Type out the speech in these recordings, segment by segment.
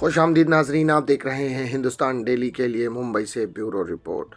खुशामदीद नाजरीन, आप देख रहे हैं हिंदुस्तान डेली के लिए मुंबई से ब्यूरो रिपोर्ट।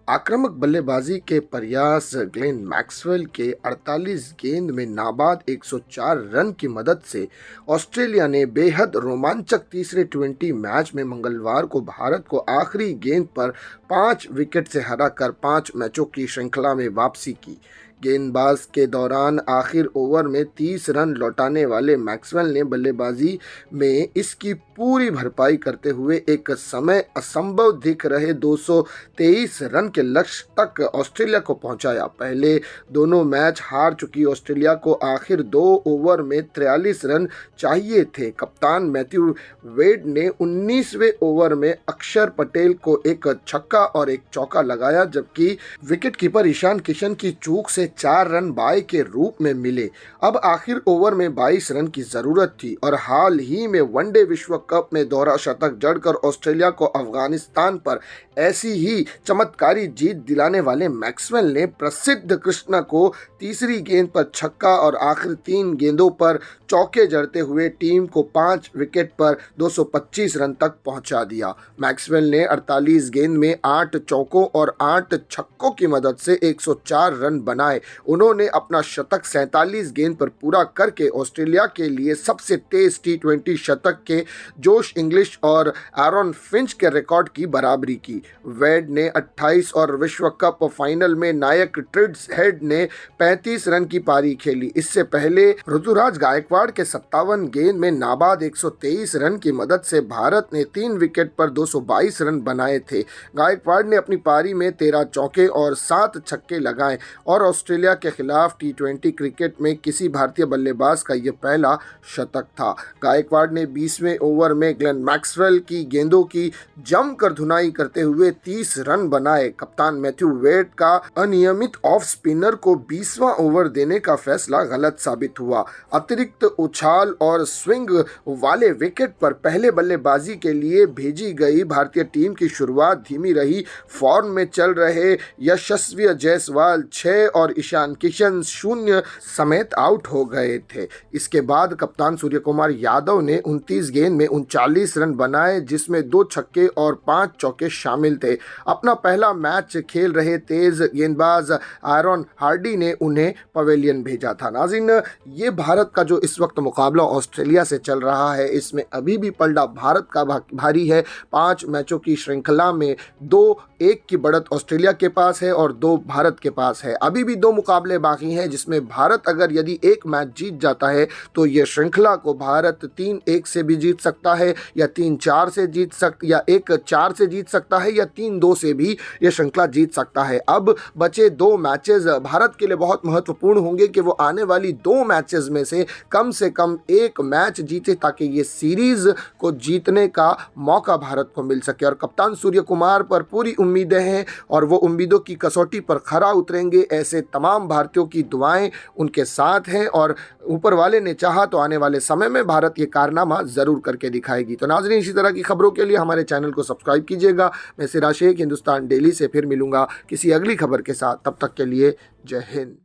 आक्रामक बल्लेबाजी के प्रयास ग्लेन मैक्सवेल के 48 गेंद में नाबाद 104 रन की मदद से ऑस्ट्रेलिया ने बेहद रोमांचक तीसरे टी20 मैच में मंगलवार को भारत को आखिरी गेंद पर 5 विकेट से हराकर 5 मैचों की श्रृंखला में वापसी की। गेंदबाज के दौरान आखिर ओवर में 30 रन लौटाने वाले मैक्सवेल ने बल्लेबाजी में इसकी पूरी भरपाई करते हुए एक समय असंभव दिख रहे 223 रन के लक्ष्य तक ऑस्ट्रेलिया को पहुंचाया। पहले दोनों मैच हार चुकी ऑस्ट्रेलिया को आखिर 2 ओवर में 43 रन चाहिए थे। कप्तान मैथ्यू वेड ने 19वें ओवर में अक्षर पटेल को एक छक्का और एक चौका लगाया, जबकि विकेटकीपर ईशान किशन की चूक से 4 रन बाय के रूप में मिले। अब आखिर ओवर में 22 रन की जरूरत थी और हाल ही में वनडे विश्व कप में दोहरा शतक जड़कर ऑस्ट्रेलिया को अफगानिस्तान पर ऐसी ही चमत्कारी जीत दिलाने वाले मैक्सवेल ने प्रसिद्ध कृष्णा को तीसरी गेंद पर छक्का और आखिर 3 गेंदों पर चौके जड़ते हुए टीम को 5 विकेट पर 225 रन तक पहुंचा दिया। मैक्सवेल ने 48 गेंद में 8 चौकों और 8 छक्कों की मदद से 104 रन बनाए। उन्होंने अपना शतक 47 गेंद पर पूरा करके ऑस्ट्रेलिया के लिए सबसे तेज टी20 शतक के जोश इंग्लिश और एरन फिंच के रिकॉर्ड की बराबरी की। वेड ने 28 और विश्व कप फाइनल में नायक ट्रिड्स हेड ने 35 रन की पारी खेली। इससे पहले ऋतुराज गायकवाड़ के 57 गेंद में नाबाद 123 रन की मदद से भारत ने 3 विकेट पर 222 रन बनाए थे। गायकवाड़ ने अपनी पारी में 13 चौके और 7 छक्के लगाए और ऑस्ट्रेलिया के खिलाफ टी20 क्रिकेट में किसी भारतीय बल्लेबाज का यह पहला शतक था। गायकवाड़ ने 20वें ओवर में ग्लेन मैक्सवेल की गेंदों की जमकर धुनाई करते हुए 30 रन बनाए। कप्तान मैथ्यू वेड का अनियमित ऑफ स्पिनर को 20वां ओवर देने का फैसला गलत साबित हुआ। अतिरिक्त उछाल और स्विंग वाले विकेट पर पहले बल्लेबाजी के लिए भेजी गई भारतीय टीम की शुरुआत धीमी रही। फॉर्म में चल रहे यशस्वी जायसवाल 6 और ईशान किशन 0 समेत आउट हो गए थे। इसके बाद कप्तान सूर्यकुमार यादव ने 29 गेंद में 39 रन बनाए, जिसमें 2 छक्के और 5 चौके शामिल थे। अपना पहला मैच खेल रहे तेज गेंदबाज आयरन हार्डी ने उन्हें पवेलियन भेजा था। नाज़रीन, ये भारत का जो इस वक्त मुकाबला ऑस्ट्रेलिया से चल रहा है, इसमें अभी भी पलड़ा भारत का भारी है। 5 मैचों की श्रृंखला में 2-1 की बढ़त ऑस्ट्रेलिया के पास है और 2 भारत के पास है। अभी भी 2 मुकाबले बाकी हैं, जिसमें भारत अगर यदि एक मैच जीत जाता है तो ये श्रृंखला को भारत 3-1 से भी जीत सकता है, या 3-4 से जीत सकता, या 1-4 से जीत सकता है, या 3-2 से भी ये श्रृंखला जीत सकता है। अब बचे 2 मैचेस भारत के लिए बहुत महत्वपूर्ण होंगे कि वो आने वाली 2 मैचेस में से कम 1 मैच जीते, ताकि ये सीरीज को जीतने का मौका भारत को मिल सके। और कप्तान सूर्य कुमार पर पूरी उम्मीदें हैं और वो उम्मीदों की कसौटी पर खरा उतरेंगे। ऐसे तमाम भारतीयों की दुआएं उनके साथ हैं और ऊपर वाले ने चाहा तो आने वाले समय में भारत ये कारनामा ज़रूर करके दिखाएगी। तो नाज़रीन, इसी तरह की खबरों के लिए हमारे चैनल को सब्सक्राइब कीजिएगा। मैं सिरा शेख हिंदुस्तान डेली से फिर मिलूंगा किसी अगली खबर के साथ। तब तक के लिए जय हिंद।